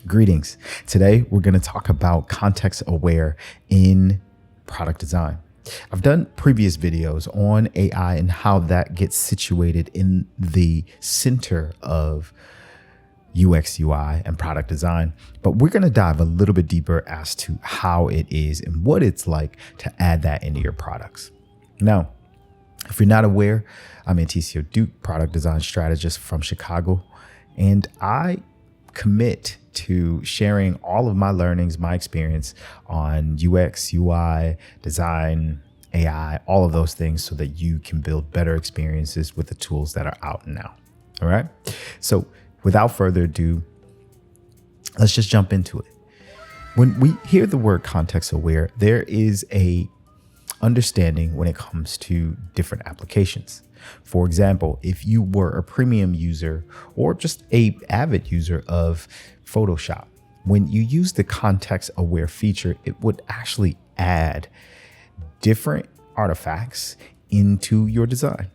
Greetings. Today, we're going to talk about context aware in product design. I've done previous videos on AI and how that gets situated in the center of UX, UI, and product design. But we're going to dive a little bit deeper as to how it is and what it's like to add that into your products. Now, if you're not aware, I'm Anticio Duke, product design strategist from Chicago, and I commit to sharing all of my learnings, my experience on UX, UI, design, AI, all of those things so that you can build better experiences with the tools that are out now. All right. So without further ado, let's just jump into it. When we hear the word context aware, there is a understanding when it comes to different applications. For example, if you were a premium user or just a avid user of Photoshop, when you use the context aware feature, it would actually add different artifacts into your design.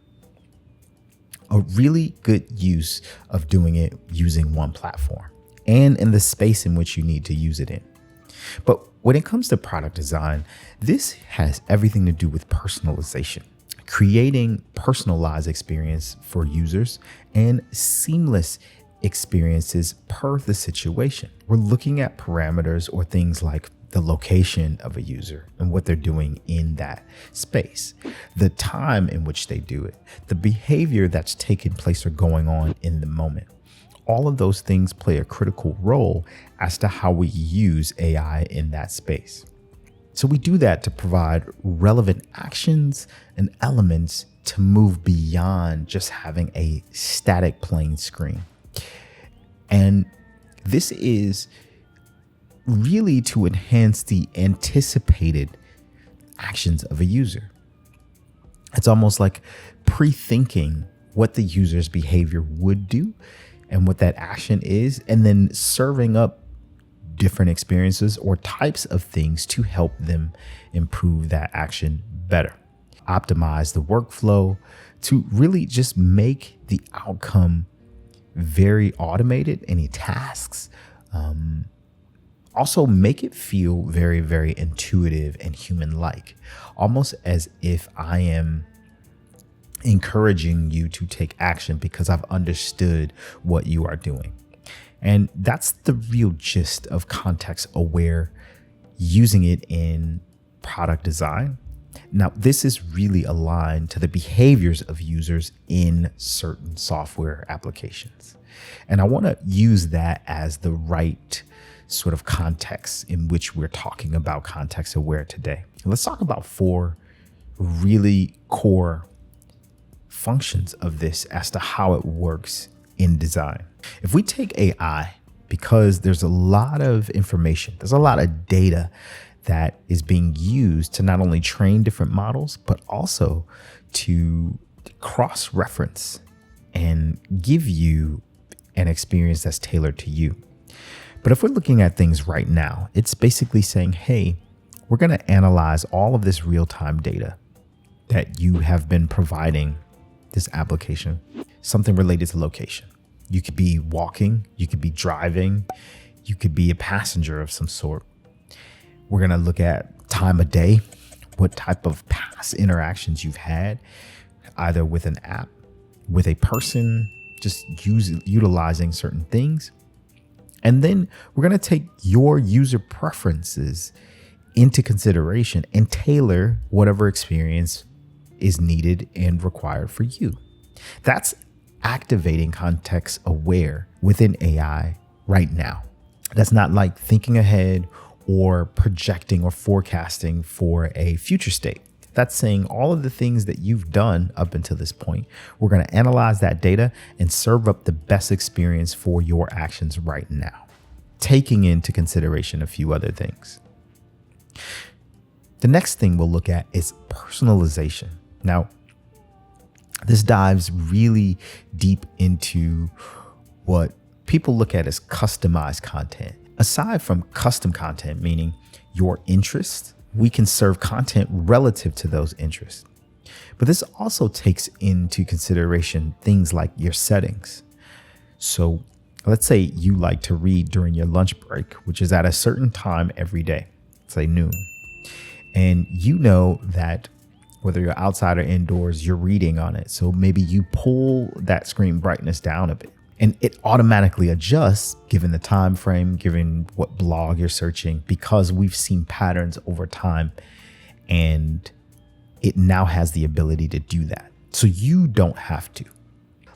A really good use of doing it using one platform and in the space in which you need to use it in. But when it comes to product design, this has everything to do with personalization, creating personalized experience for users and seamless experiences per the situation. We're looking at parameters or things like the location of a user and what they're doing in that space, the time in which they do it, the behavior that's taking place or going on in the moment. All of those things play a critical role as to how we use AI in that space. So we do that to provide relevant actions and elements to move beyond just having a static plain screen. And this is really to enhance the anticipated actions of a user. It's almost like pre-thinking what the user's behavior would do and what that action is, and then serving up different experiences or types of things to help them improve that action better. Optimize the workflow to really just make the outcome very automated, any tasks. Also make it feel very, very intuitive and human-like, almost as if I am encouraging you to take action because I've understood what you are doing. And that's the real gist of context aware, using it in product design. Now, this is really aligned to the behaviors of users in certain software applications. And I want to use that as the right sort of context in which we're talking about context aware today. Let's talk about 4 really core functions of this as to how it works in design. If we take AI, because there's a lot of information, there's a lot of data that is being used to not only train different models, but also to cross-reference and give you an experience that's tailored to you. But if we're looking at things right now, it's basically saying, hey, we're going to analyze all of this real-time data that you have been providing this application, something related to location. You could be walking, you could be driving, you could be a passenger of some sort. We're going to look at time of day, what type of past interactions you've had, either with an app, with a person, just utilizing certain things. And then we're going to take your user preferences into consideration and tailor whatever experience is needed and required for you. That's activating context aware within AI right now. That's not like thinking ahead or projecting or forecasting for a future state. That's saying all of the things that you've done up until this point, we're going to analyze that data and serve up the best experience for your actions right now, taking into consideration a few other things. The next thing we'll look at is personalization. Now, this dives really deep into what people look at as customized content. Aside from custom content, meaning your interests, we can serve content relative to those interests. But this also takes into consideration things like your settings. So Let's say you like to read during your lunch break, which is at a certain time every day, say noon. And you know that whether you're outside or indoors, you're reading on it. So maybe you pull that screen brightness down a bit and it automatically adjusts given the time frame, given what blog you're searching, because we've seen patterns over time and it now has the ability to do that. So you don't have to.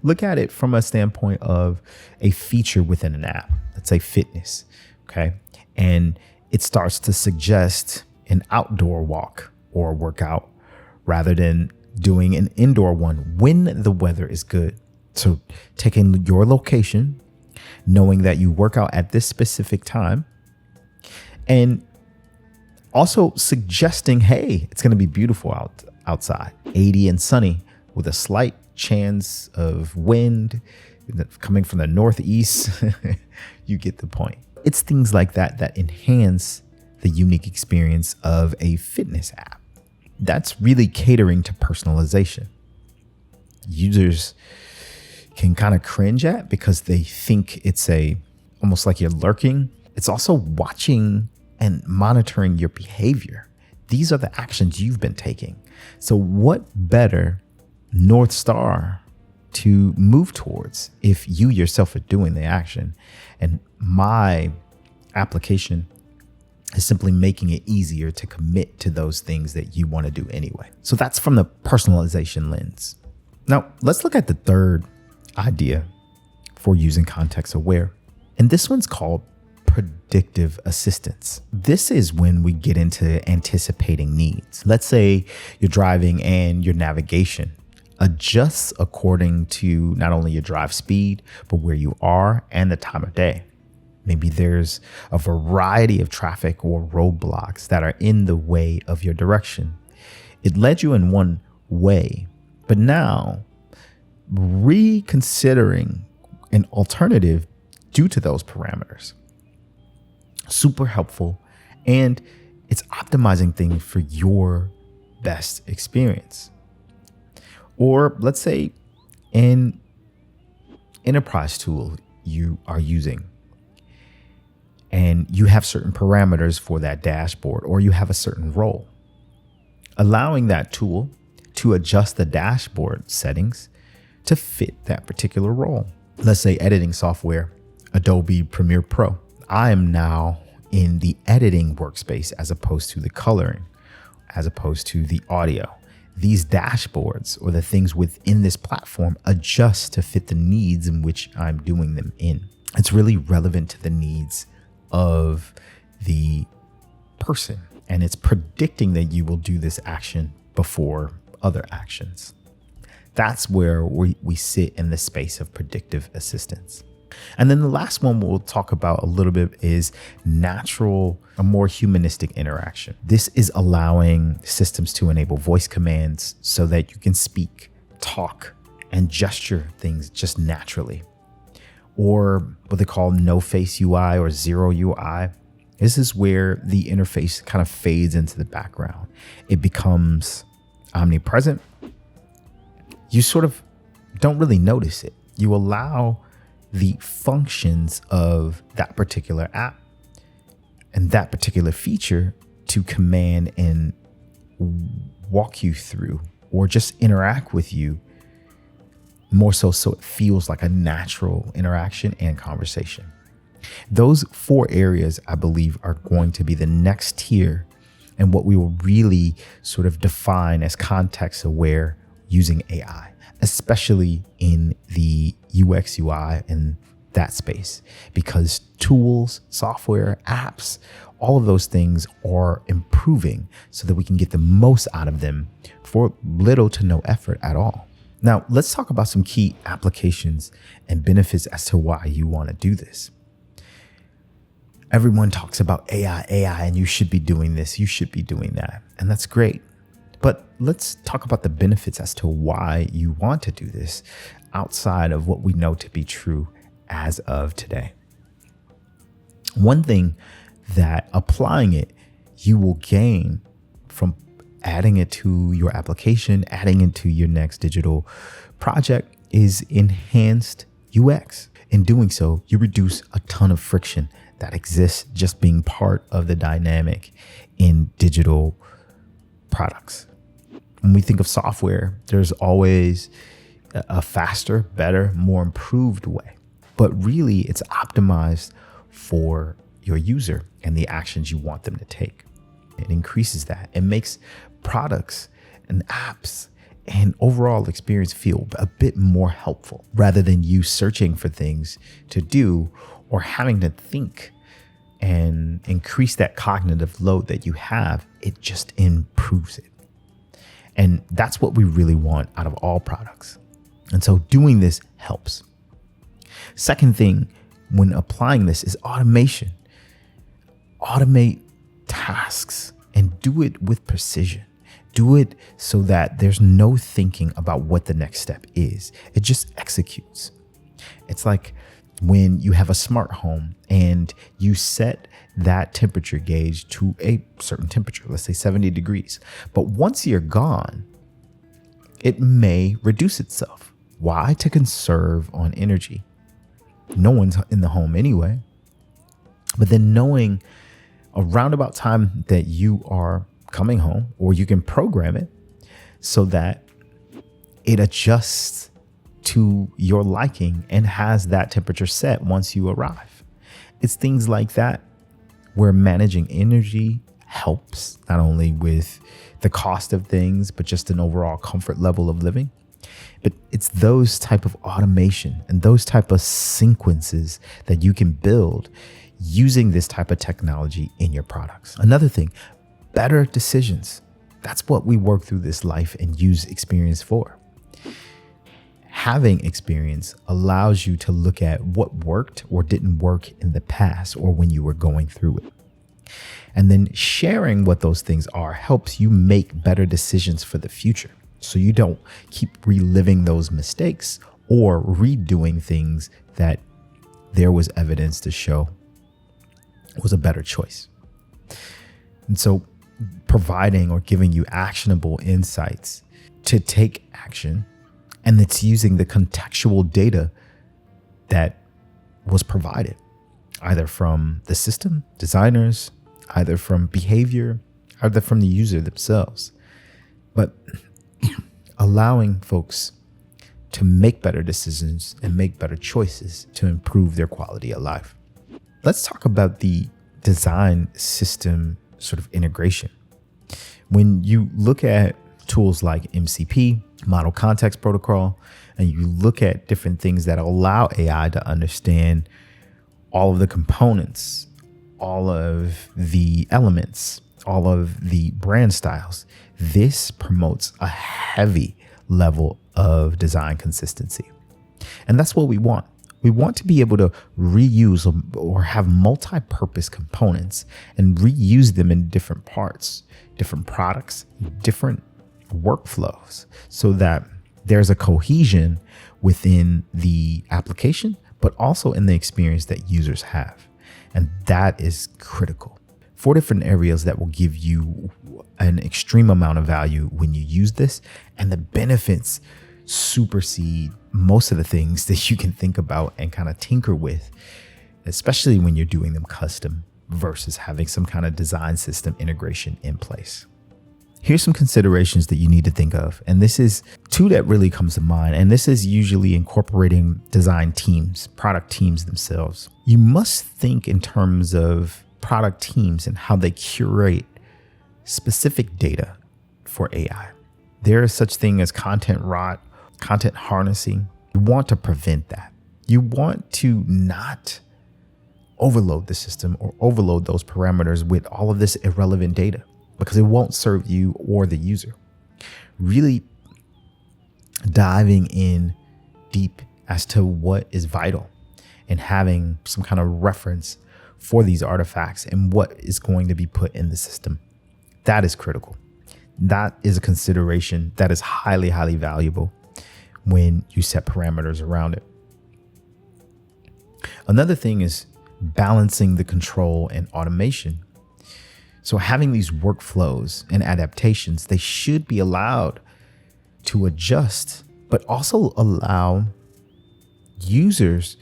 Look at it from a standpoint of a feature within an app, let's say fitness, okay? And it starts to suggest an outdoor walk or workout rather than doing an indoor one when the weather is good. So taking your location, knowing that you work out at this specific time, and also suggesting, hey, it's going to be beautiful outside, 80 and sunny with a slight chance of wind coming from the northeast. You get the point. It's things like that that enhance the unique experience of a fitness app. That's really catering to personalization. Users can kind of cringe at because they think it's almost like you're lurking. It's also watching and monitoring your behavior. These are the actions you've been taking. So what better North Star to move towards if you yourself are doing the action? And my application is simply making it easier to commit to those things that you want to do anyway. So that's from the personalization lens. Now, let's look at the third idea for using context aware. And this one's called predictive assistance. This is when we get into anticipating needs. Let's say you're driving and your navigation adjusts according to not only your drive speed, but where you are and the time of day. Maybe there's a variety of traffic or roadblocks that are in the way of your direction. It led you in one way, but now reconsidering an alternative due to those parameters. Super helpful, and it's optimizing things for your best experience. Or let's say an enterprise tool you are using, and you have certain parameters for that dashboard, or you have a certain role. Allowing that tool to adjust the dashboard settings to fit that particular role. Let's say editing software, Adobe Premiere Pro. I am now in the editing workspace as opposed to the coloring, as opposed to the audio. These dashboards or the things within this platform adjust to fit the needs in which I'm doing them in. It's really relevant to the needs of the person, and it's predicting that you will do this action before other actions. That's where we sit in the space of predictive assistance. And then the last one we'll talk about a little bit is natural, a more humanistic interaction. This is allowing systems to enable voice commands so that you can speak, talk, and gesture things just naturally. Or what they call no face UI or zero UI. This is where the interface kind of fades into the background. It becomes omnipresent. You sort of don't really notice it. You allow the functions of that particular app and that particular feature to command and walk you through or just interact with you more so it feels like a natural interaction and conversation. Those 4 areas, I believe, are going to be the next tier and what we will really sort of define as context aware using AI, especially in the UX UI and that space, because tools, software, apps, all of those things are improving so that we can get the most out of them for little to no effort at all. Now, let's talk about some key applications and benefits as to why you want to do this. Everyone talks about AI, and you should be doing this, you should be doing that, and that's great. But let's talk about the benefits as to why you want to do this outside of what we know to be true as of today. One thing that applying it, you will gain from adding it to your application, adding it to your next digital project is enhanced UX. In doing so, you reduce a ton of friction that exists just being part of the dynamic in digital products. When we think of software, there's always a faster, better, more improved way. But really, it's optimized for your user and the actions you want them to take. It increases that. It makes products and apps and overall experience feel a bit more helpful rather than you searching for things to do or having to think and increase that cognitive load that you have. It just improves it. And that's what we really want out of all products. And so doing this helps. Second thing, when applying this, is automation. Automate tasks and do it with precision. Do it so that there's no thinking about what the next step is. It just executes. It's like when you have a smart home and you set that temperature gauge to a certain temperature, let's say 70 degrees. But once you're gone, it may reduce itself. Why? To conserve on energy. No one's in the home anyway. But then knowing a roundabout time that you are coming home, or you can program it so that it adjusts to your liking and has that temperature set once you arrive. It's things like that where managing energy helps not only with the cost of things, but just an overall comfort level of living. But it's those type of automation and those type of sequences that you can build using this type of technology in your products. Another thing, better decisions. That's what we work through this life and use experience for. Having experience allows you to look at what worked or didn't work in the past or when you were going through it. And then sharing what those things are helps you make better decisions for the future. So you don't keep reliving those mistakes or redoing things that there was evidence to show was a better choice. And so providing or giving you actionable insights to take action, and it's using the contextual data that was provided, either from the system, designers, either from behavior, either from the user themselves. But allowing folks to make better decisions and make better choices to improve their quality of life. Let's talk about the design system sort of integration. When you look at tools like MCP, Model Context Protocol, and you look at different things that allow AI to understand all of the components, all of the elements, all of the brand styles, this promotes a heavy level of design consistency. And that's what we want. We want to be able to reuse or have multi-purpose components and reuse them in different parts, different products, different workflows, so that there's a cohesion within the application, but also in the experience that users have. And that is critical. 4 different areas that will give you an extreme amount of value when you use this, and the benefits supersede most of the things that you can think about and kind of tinker with, especially when you're doing them custom versus having some kind of design system integration in place. Here's some considerations that you need to think of. And this is 2 that really comes to mind. And this is usually incorporating design teams, product teams themselves. You must think in terms of product teams and how they curate specific data for AI. There is such thing as content rot, content harnessing. You want to prevent that. You want to not overload the system or overload those parameters with all of this irrelevant data, because it won't serve you or the user. Really diving in deep as to what is vital and having some kind of reference for these artifacts and what is going to be put in the system. That is critical. That is a consideration that is highly, highly valuable when you set parameters around it. Another thing is balancing the control and automation. So having these workflows and adaptations, they should be allowed to adjust, but also allow users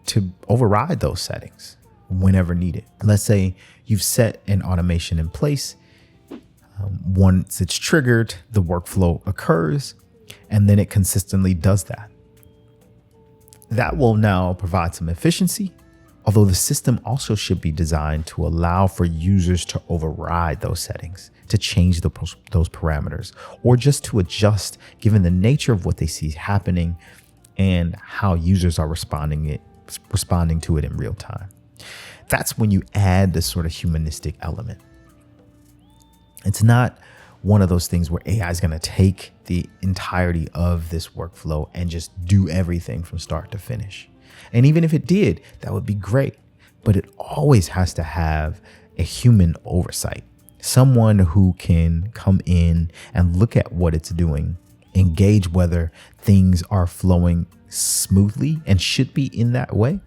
to override those settings whenever needed. Let's say you've set an automation in place. Once it's triggered, the workflow occurs, and then it consistently does that. That will now provide some efficiency, although the system also should be designed to allow for users to override those settings, to change those parameters, or just to adjust given the nature of what they see happening and how users are responding to it in real time. That's when you add this sort of humanistic element. It's not one of those things where AI is going to take the entirety of this workflow and just do everything from start to finish. And even if it did, that would be great. But it always has to have a human oversight, someone who can come in and look at what it's doing, engage whether things are flowing smoothly and should be in that way,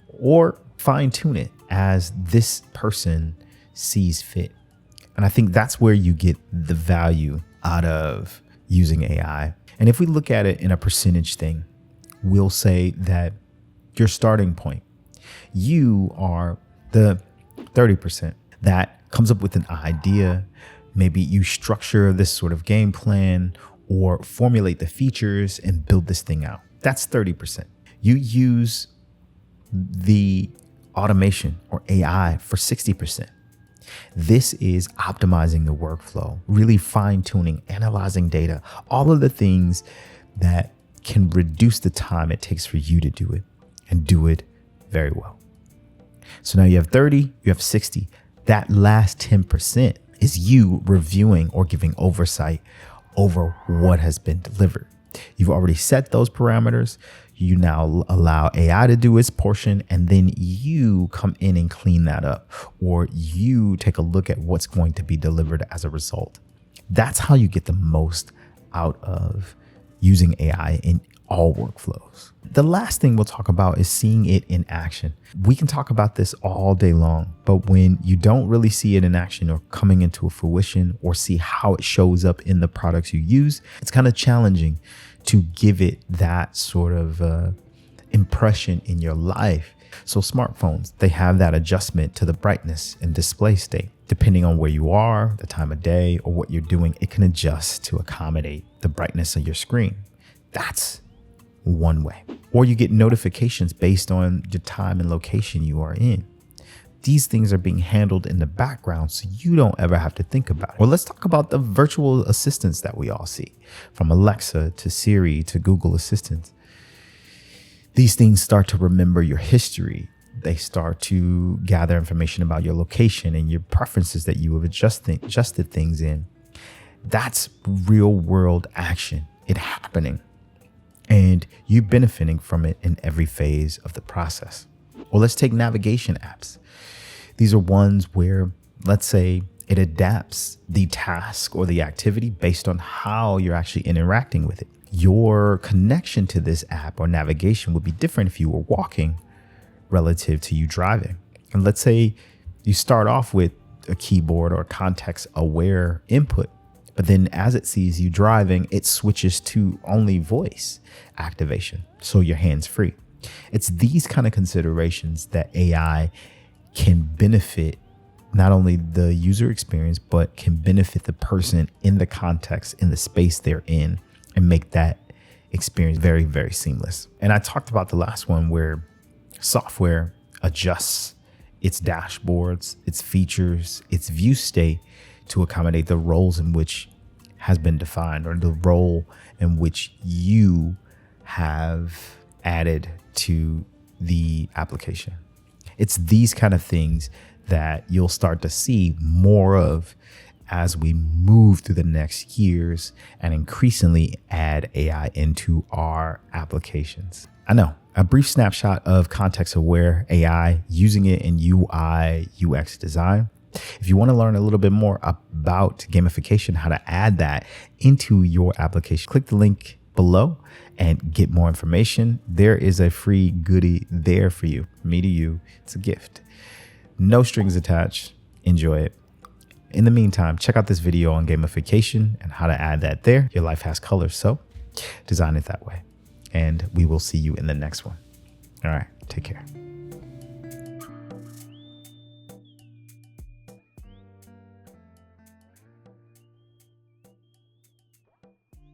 or fine tune it as this person sees fit. And I think that's where you get the value out of using AI. And if we look at it in a percentage thing, we'll say that your starting point, you are the 30% that comes up with an idea. Maybe you structure this sort of game plan or formulate the features and build this thing out. That's 30%. You use the automation or AI for 60%. This is optimizing the workflow, really fine-tuning, analyzing data, all of the things that can reduce the time it takes for you to do it and do it very well. So now you have 30, you have 60. That last 10% is you reviewing or giving oversight over what has been delivered. You've already set those parameters. You now allow AI to do its portion, and then you come in and clean that up, or you take a look at what's going to be delivered as a result. That's how you get the most out of using AI in all workflows. The last thing we'll talk about is seeing it in action. We can talk about this all day long, but when you don't really see it in action or coming into a fruition or see how it shows up in the products you use, it's kind of challenging to give it that sort of impression in your life. So smartphones, they have that adjustment to the brightness and display state. Depending on where you are, the time of day, or what you're doing, it can adjust to accommodate the brightness of your screen. That's one way. Or you get notifications based on your time and location you are in. These things are being handled in the background, so you don't ever have to think about it. Well, let's talk about the virtual assistants that we all see, from Alexa to Siri to Google Assistant. These things start to remember your history. They start to gather information about your location and your preferences that you have adjusted things in. That's real world action. It happening. And you benefiting from it in every phase of the process. Or let's take navigation apps. These are ones where, let's say, it adapts the task or the activity based on how you're actually interacting with it. Your connection to this app or navigation would be different if you were walking relative to you driving. And let's say you start off with a keyboard or context-aware input, but then as it sees you driving, it switches to only voice activation, so your hands free. It's these kind of considerations that AI can benefit not only the user experience, but can benefit the person in the context, in the space they're in, and make that experience very, very seamless. And I talked about the last one where software adjusts its dashboards, its features, its view state to accommodate the roles in which has been defined, or the role in which you have added to the application. It's these kind of things that you'll start to see more of as we move through the next years and increasingly add AI into our applications. I know, a brief snapshot of context-aware AI, using it in UI, UX design. If you want to learn a little bit more about gamification, how to add that into your application, click the link below and get more information. There is a free goodie there for you, from me to you. It's a gift. No strings attached. Enjoy it. In the meantime, check out this video on gamification and how to add that there. Your life has colors, so design it that way. And we will see you in the next one. All right. Take care.